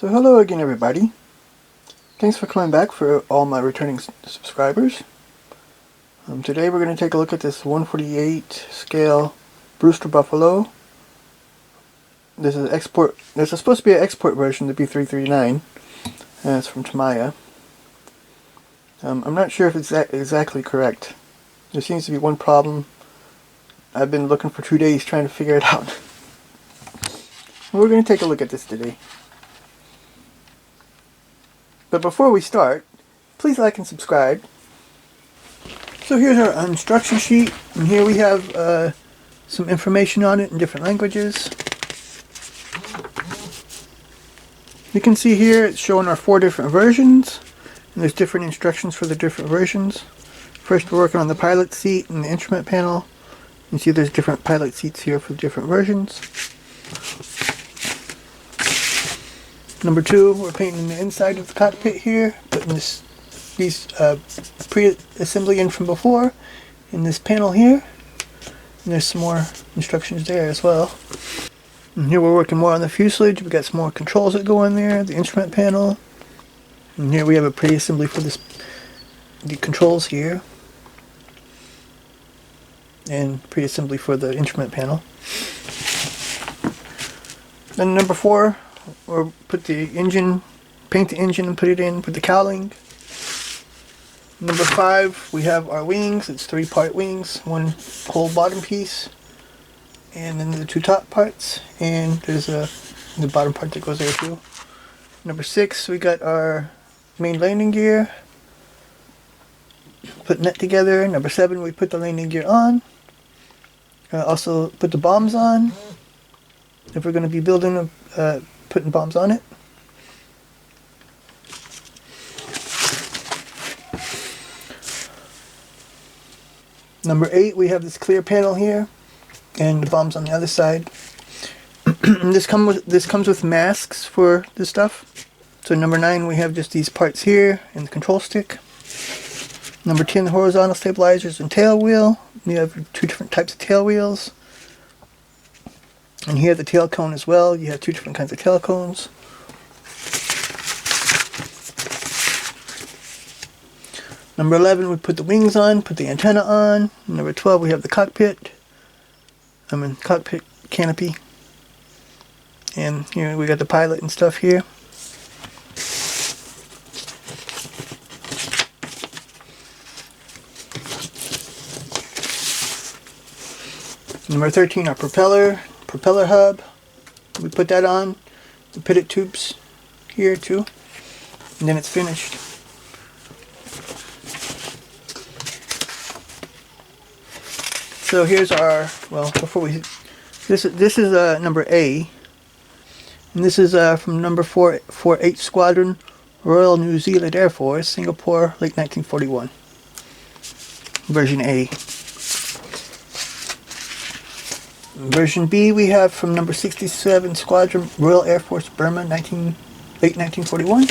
So hello again everybody. Thanks for coming back for all my returning subscribers. Today we're going to take a look at this 148 scale Brewster Buffalo. This is export. This is supposed to be an export version, the B339, and it's from Tamiya. I'm not sure if it's exactly correct. There seems to be one problem. I've been looking for 2 days trying to figure it out. We're going to take a look at this today. But before we start, please like and subscribe. So here's our instruction sheet, and here we have some information on it in different languages. You can see here it's showing our 4 different versions, and there's different instructions for the different versions. First we're working on the pilot seat and the instrument panel. You see there's different pilot seats here for different versions. Number 2, we're painting the inside of the cockpit here, putting these pre-assembly in from before in this panel here. And there's some more instructions there as well. And here we're working more on the fuselage. We've got some more controls that go in there, the instrument panel. And here we have a pre-assembly for the controls here. And pre-assembly for the instrument panel. Then number 4, we'll put the engine, paint the engine and put it in, put the cowling. Number 5, we have our wings. It's 3-part wings, one whole bottom piece, and then the 2 top parts, and there's the bottom part that goes there too. Number 6, we got our main landing gear, putting that together. Number 7, we put the landing gear on. Also put the bombs on, if we're going to be building putting bombs on it. Number 8, we have this clear panel here, and the bombs on the other side. This comes with masks for this stuff. So number 9, we have just these parts here and the control stick. Number 10, horizontal stabilizers and tail wheel. We have 2 different types of tail wheels. And here the tail cone as well. You have 2 different kinds of tail cones. Number 11, we put the wings on, put the antenna on. Number 12, we have the cockpit. Cockpit canopy. And here we got the pilot and stuff here. Number 13, our propeller hub. We put that on. The pitted tubes here too. And then it's finished. So here's our, well, this is number A. And this is from number 448 Squadron, Royal New Zealand Air Force, Singapore, late 1941. Version A. Version B we have from number 67 Squadron, Royal Air Force, Burma, late 1941.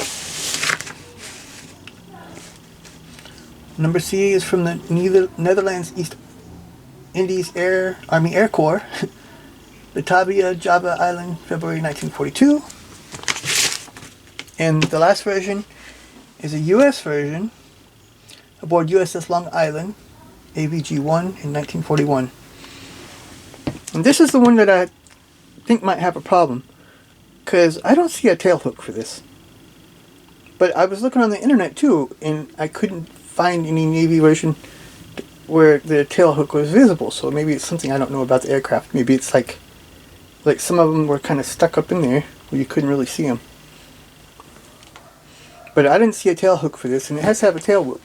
Number C is from the Netherlands East Indies Army Air Corps, Batavia, Java Island, February 1942. And the last version is a U.S. version aboard USS Long Island, AVG-1 in 1941. And this is the one that I think might have a problem, because I don't see a tail hook for this. But I was looking on the internet too, and I couldn't find any Navy version where the tail hook was visible. So maybe it's something I don't know about the aircraft. Maybe it's like some of them were kind of stuck up in there where you couldn't really see them. But I didn't see a tail hook for this, and it has to have a tail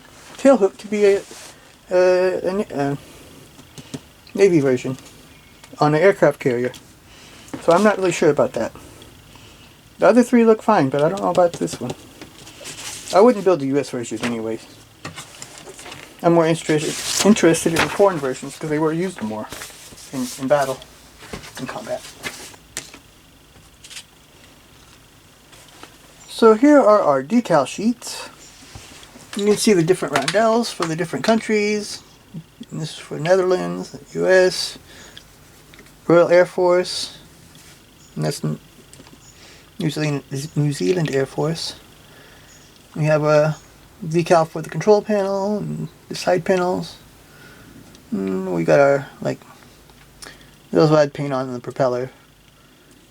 hook to be a Navy version on an aircraft carrier. So I'm not really sure about that. The other 3 look fine, but I don't know about this one. I wouldn't build the US version anyways. I'm more interested in the foreign versions because they were used more in battle, in combat. So here are our decal sheets. You can see the different roundels for the different countries. And this is for Netherlands, US, Royal Air Force, and that's New Zealand Air Force. We have a decal for the control panel and the side panels. We got our, like, those had paint on the propeller.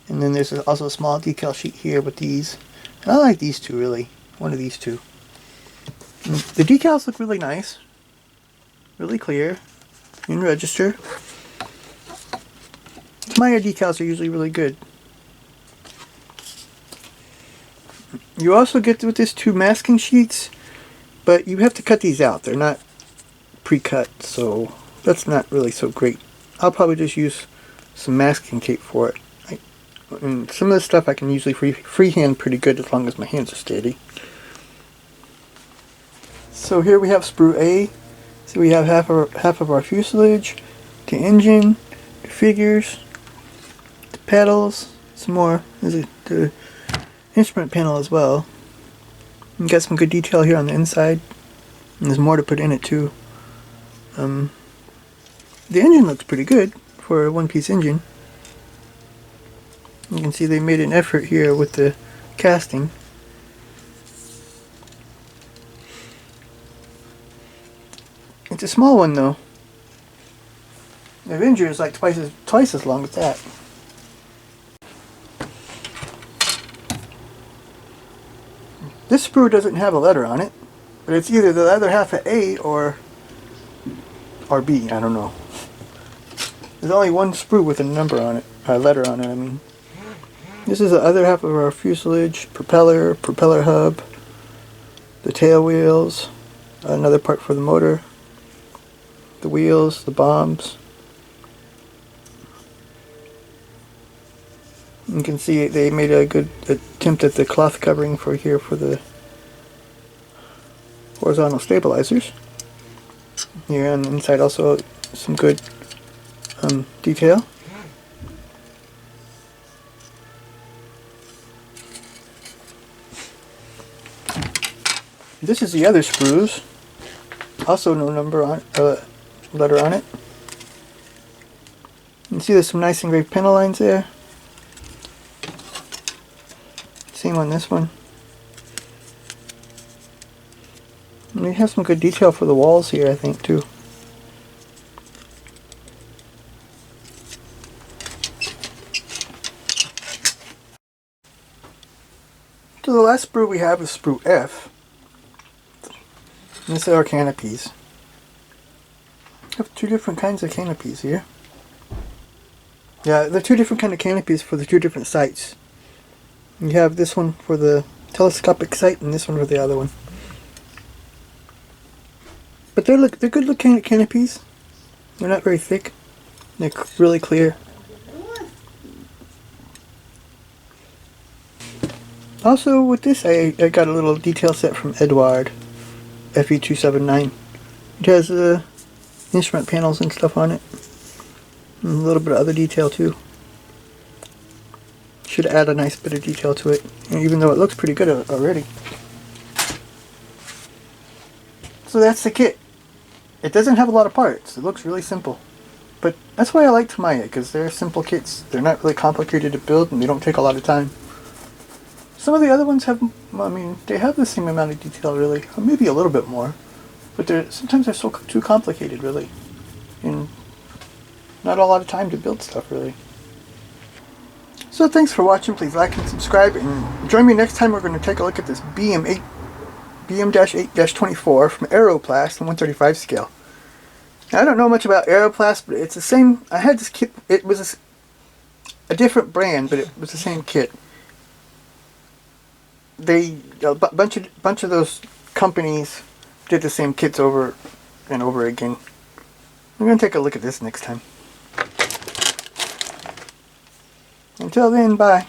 And then there's also a small decal sheet here with these. And I like these two, really. One of these two. And the decals look really nice. Really clear. In register. Tamiya decals are usually really good. You also get with this 2 masking sheets, but you have to cut these out. They're not pre-cut, so that's not really so great. I'll probably just use some masking tape for it. And some of this stuff I can usually freehand pretty good as long as my hands are steady. So here we have sprue A. So we have half of our fuselage, the engine, the figures, the pedals, some more. There's the instrument panel as well. You got some good detail here on the inside, and there's more to put in it too. The engine looks pretty good for a one-piece engine. You can see they made an effort here with the casting. It's a small one though. The Avenger is like twice as long as that. This sprue doesn't have a letter on it, but it's either the other half of A or B. I don't know. There's only one sprue with a number on it, a letter on it. I mean, this is the other half of our fuselage, propeller hub, the tail wheels, another part for the motor, the wheels, the bombs. You can see they made a good attempt at the cloth covering for here for the horizontal stabilizers. Here on the inside also some good detail. This is the other sprues. Also no number on letter on it. You can see there's some nice engraved panel lines there. Same on this one. And we have some good detail for the walls here, I think, too. So the last sprue we have is sprue F. And this is our canopies. We have 2 different kinds of canopies here. Yeah, they're 2 different kind of canopies for the 2 different sights. You have this one for the telescopic sight and this one for the other one. But they're good looking canopies. They're not very thick. They're really clear. Also with this I got a little detail set from Edward FE279. It has instrument panels and stuff on it. And a little bit of other detail too. Should add a nice bit of detail to it, even though it looks pretty good already. So that's the kit. It doesn't have a lot of parts. It looks really simple. But that's why I like Tamiya, because they're simple kits. They're not really complicated to build and they don't take a lot of time. Some of the other ones have, I mean, they have the same amount of detail really, or maybe a little bit more. But sometimes they're so too complicated really. And not a lot of time to build stuff really. So thanks for watching. Please like and subscribe, and join me next time. We're going to take a look at this BM-8-24 from Aeroplast on 135 scale. Now, I don't know much about Aeroplast, but it's the same. I had this kit. It was a different brand, but it was the same kit. A bunch of those companies did the same kits over and over again. We're going to take a look at this next time. Until then, bye.